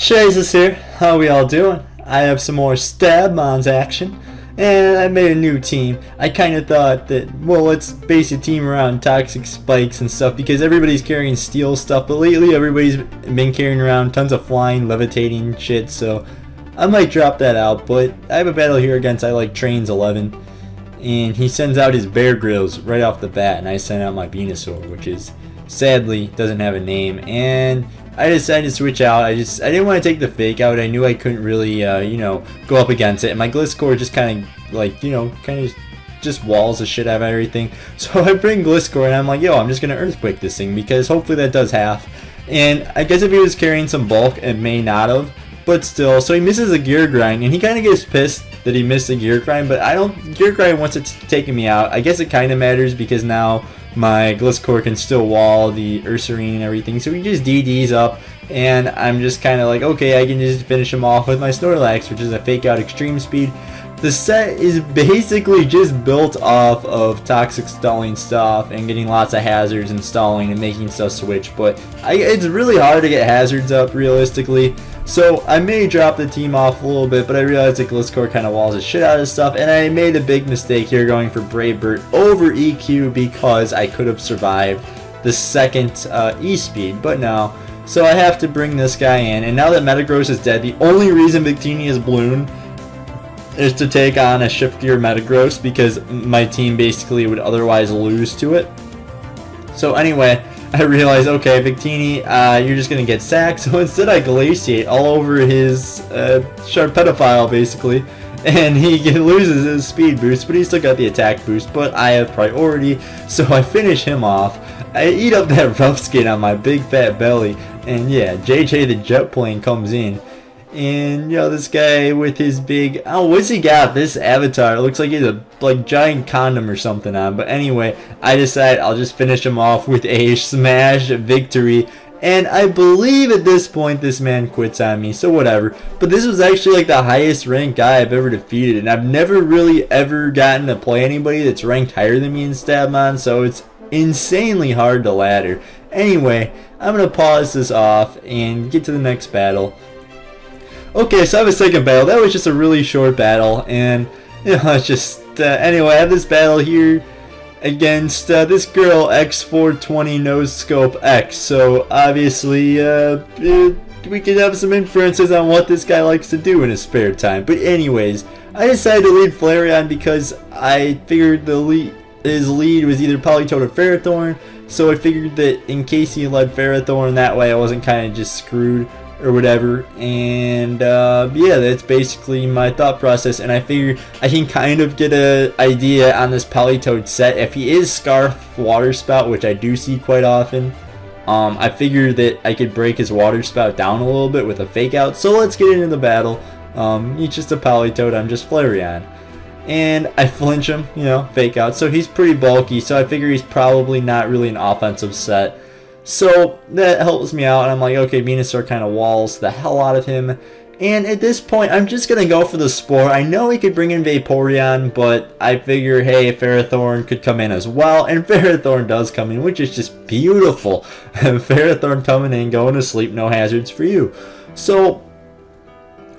Jesus here, how we all doing? I have some more Stabmons action, and I made a new team. I kind of thought that, well, let's base a team around toxic spikes and stuff because everybody's carrying steel stuff, but lately everybody's been carrying around tons of flying, levitating shit, so I might drop that out. But I have a battle here against Trains 11, and he sends out his Bear Grylls right off the bat, and I send out my Venasaur, which is sadly doesn't have a name, and I decided to switch out. I didn't want to take the fake out. I knew I couldn't really go up against it, and my Gliscor just kind of just walls the shit out of everything. So I bring Gliscor and I'm like, yo, I'm just gonna earthquake this thing because hopefully that does half. And I guess if he was carrying some bulk, it may not have, but still. So he misses a gear grind, and he kind of gets pissed that he missed a gear grind, but I don't. Gear grind, once it's taking me out, I guess it kind of matters because now my Gliscor can still wall the Ursaring and everything, so he just DDs up, and I'm just kind of like, okay, I can just finish him off with my Snorlax, which is a fake out extreme speed. The set is basically just built off of toxic stalling stuff and getting lots of hazards and stalling and making stuff switch, but it's really hard to get hazards up realistically. So I may drop the team off a little bit, but I realized that Gliscor kind of walls the shit out of stuff, and I made a big mistake here going for Brave Bird over EQ because I could have survived the second E-Speed, but no. So I have to bring this guy in, and now that Metagross is dead, the only reason Victini is Bloon is to take on a shiftier Metagross because my team basically would otherwise lose to it. So anyway, I realized, okay, Victini, you're just going to get sacked, so instead I Glaciate all over his Sharpedophile, basically, and he loses his speed boost, but he's still got the attack boost, but I have priority, so I finish him off. I eat up that rough skin on my big fat belly, and yeah, JJ the jet plane comes in. And this guy with his big, what's he got? This avatar, it looks like he's a giant condom or something on. But anyway, I decide I'll just finish him off with a smash victory. And I believe at this point this man quits on me, so whatever. But this was actually the highest ranked guy I've ever defeated, and I've never really ever gotten to play anybody that's ranked higher than me in Stabmon, so it's insanely hard to ladder. Anyway, I'm gonna pause this off and get to the next battle. Okay, so I have a second battle. That was just a really short battle, and it's just anyway, I have this battle here against this girl X420 Nose Scope X. So obviously we could have some inferences on what this guy likes to do in his spare time. But anyways, I decided to lead Flareon because I figured his lead was either Politoed or Ferrothorn. So I figured that in case he led Ferrothorn, that way I wasn't kind of just screwed or whatever. And yeah, that's basically my thought process, and I figured I can kind of get an idea on this Politoed set. If he is Scarf Water Spout, which I do see quite often, I figured that I could break his Water Spout down a little bit with a fake out. So let's get into the battle. He's just a Politoed, I'm just Flareon. And I flinch him, fake out. So he's pretty bulky, so I figure he's probably not really an offensive set. So that helps me out, and I'm like, okay, Venusaur kind of walls the hell out of him. And at this point, I'm just going to go for the Spore. I know he could bring in Vaporeon, but I figure, hey, Ferrothorn could come in as well. And Ferrothorn does come in, which is just beautiful. Ferrothorn coming in, going to sleep, no hazards for you. So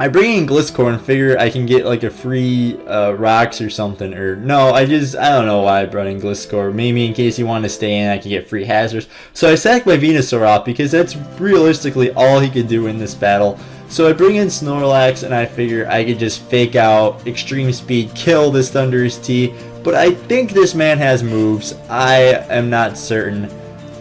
I bring in Gliscor and figure I can get a free rocks or something, or no, I don't know why I brought in Gliscor. Maybe in case he wanted to stay in, I could get free hazards. So I sack my Venusaur off because that's realistically all he could do in this battle. So I bring in Snorlax and I figure I could just fake out extreme speed, kill this Thunderous T. But I think this man has moves. I am not certain.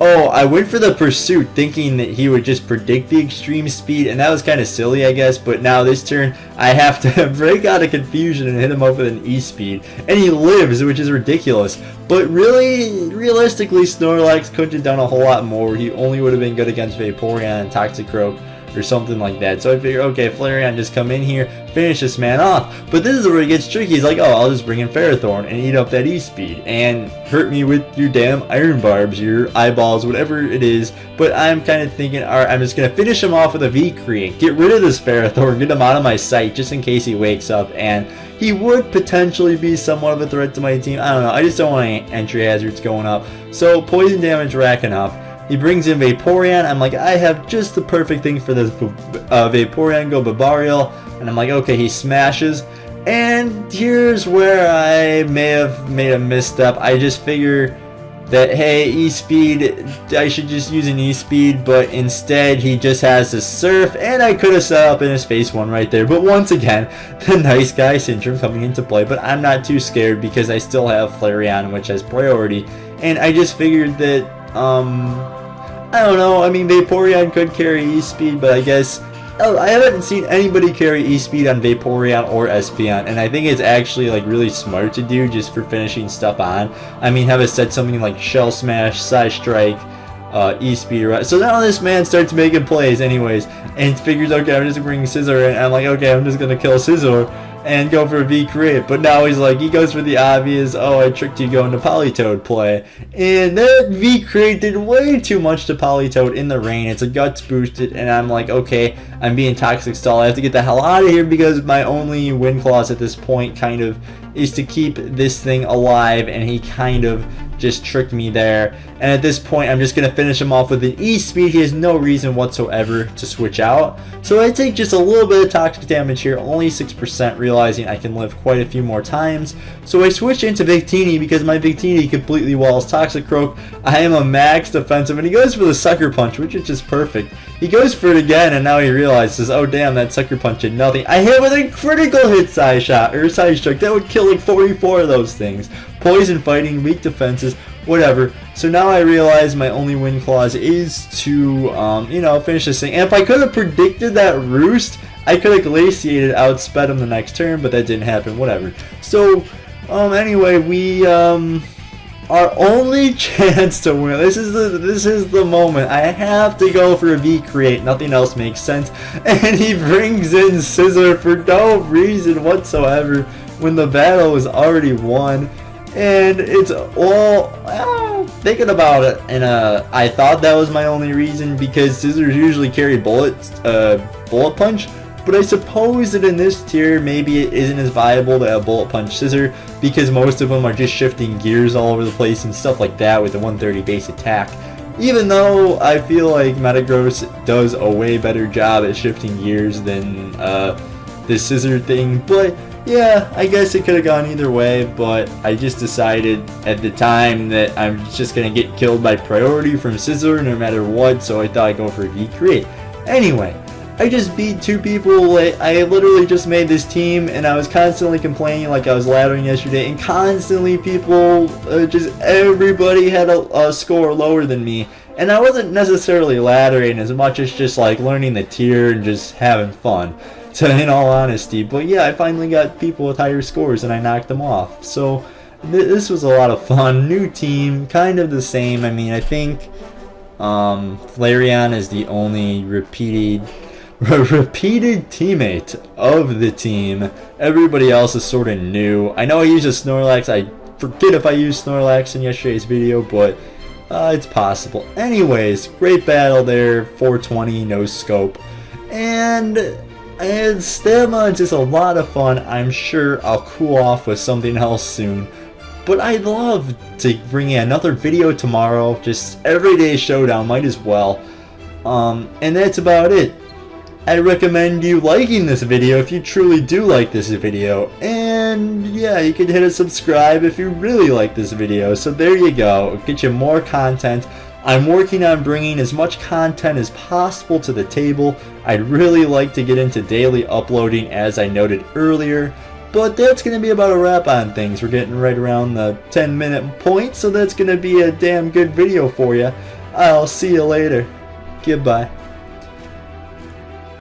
Oh, I went for the Pursuit thinking that he would just predict the extreme speed, and that was kind of silly, I guess, but now this turn I have to break out of confusion and hit him up with an E-Speed, and he lives, which is ridiculous. But really, realistically, Snorlax couldn't have done a whole lot more. He only would have been good against Vaporeon and Toxicroak or something like that. So I figure, okay, Flareon, just come in here, finish this man off. But this is where it gets tricky. He's like, oh, I'll just bring in Ferrothorn and eat up that E-Speed and hurt me with your damn iron barbs, your eyeballs, whatever it is. But I'm kind of thinking, alright, I'm just going to finish him off with a V-Create. Get rid of this Ferrothorn, get him out of my sight just in case he wakes up. And he would potentially be somewhat of a threat to my team. I don't know. I just don't want any entry hazards going up. So poison damage racking up. He brings in Vaporeon. I'm like, I have just the perfect thing for this Vaporeon. Go bibarel. And I'm like, okay, he smashes. And here's where I may have made a misstep. I just figure that, hey, E-Speed, I should just use an E-Speed, but instead he just has the Surf, and I could have set up in his face one right there. But once again, the nice guy syndrome coming into play, but I'm not too scared because I still have Flareon, which has priority, and I just figured that, I don't know, I mean, Vaporeon could carry E-Speed, but I guess, I haven't seen anybody carry E-Speed on Vaporeon or Espeon, and I think it's actually like really smart to do just for finishing stuff on. I mean, have it said something like Shell Smash, Side Strike, E-Speed, right? So now this man starts making plays anyways, and figures, okay, I'm just bringing Scizor, and I'm like, okay, I'm just gonna kill Scizor and go for a V-Crit, but now he's like, he goes for the obvious, oh, I tricked you going to Politoed play, and that V-Crit did way too much to Politoed in the rain. It's a guts boosted, and I'm like, okay, I'm being Toxic Stall, I have to get the hell out of here because my only win clause at this point kind of is to keep this thing alive, and he kind of just tricked me there. And at this point, I'm just going to finish him off with an E-Speed. He has no reason whatsoever to switch out. So I take just a little bit of toxic damage here, only 6%, realizing I can live quite a few more times. So I switch into Victini because my Victini completely walls Toxic Croak. I am a max defensive, and he goes for the Sucker Punch, which is just perfect. He goes for it again, and now he realizes, oh damn, that Sucker Punch did nothing. I hit with a critical hit Side Shot, or Side Strike. That would kill like 44 of those things. Poison fighting, weak defenses, whatever. So now I realize my only win clause is to, you know, finish this thing. And if I could have predicted that Roost, I could have Glaciated, outsped him the next turn, but that didn't happen, whatever. So, anyway, we, our only chance to win. This is the moment. I have to go for a V-Create. Nothing else makes sense. And he brings in Scizor for no reason whatsoever when the battle is already won. And it's all thinking about it, and I thought that was my only reason because Scissors usually carry bullet punch, but I suppose that in this tier maybe it isn't as viable to have bullet punch Scissor because most of them are just shifting gears all over the place and stuff like that with the 130 base attack. Even though I feel like Metagross does a way better job at shifting gears than this Scissor thing, but yeah, I guess it could have gone either way, but I just decided at the time that I'm just going to get killed by priority from Scizor no matter what, so I thought I'd go for a V-Create. Anyway, I just beat two people. I literally just made this team, and I was constantly complaining like I was laddering yesterday, and constantly people, just everybody had a score lower than me. And I wasn't necessarily laddering as much as just like learning the tier and just having fun. So in all honesty, but yeah, I finally got people with higher scores and I knocked them off. So this was a lot of fun. New team, kind of the same. I mean, I think Flareon is the only repeated teammate of the team. Everybody else is sort of new. I know I use a Snorlax. I forget if I used Snorlax in yesterday's video, but it's possible. Anyways, great battle there. 420, no scope. And Stabmons is a lot of fun. I'm sure I'll cool off with something else soon. But I'd love to bring in another video tomorrow. Just everyday Showdown, might as well. And that's about it. I recommend you liking this video if you truly do like this video. And yeah, you can hit a subscribe if you really like this video. So there you go. It'll get you more content. I'm working on bringing as much content as possible to the table. I'd really like to get into daily uploading as I noted earlier, but that's going to be about a wrap on things. We're getting right around the 10-minute point, so that's going to be a damn good video for you. I'll see you later. Goodbye.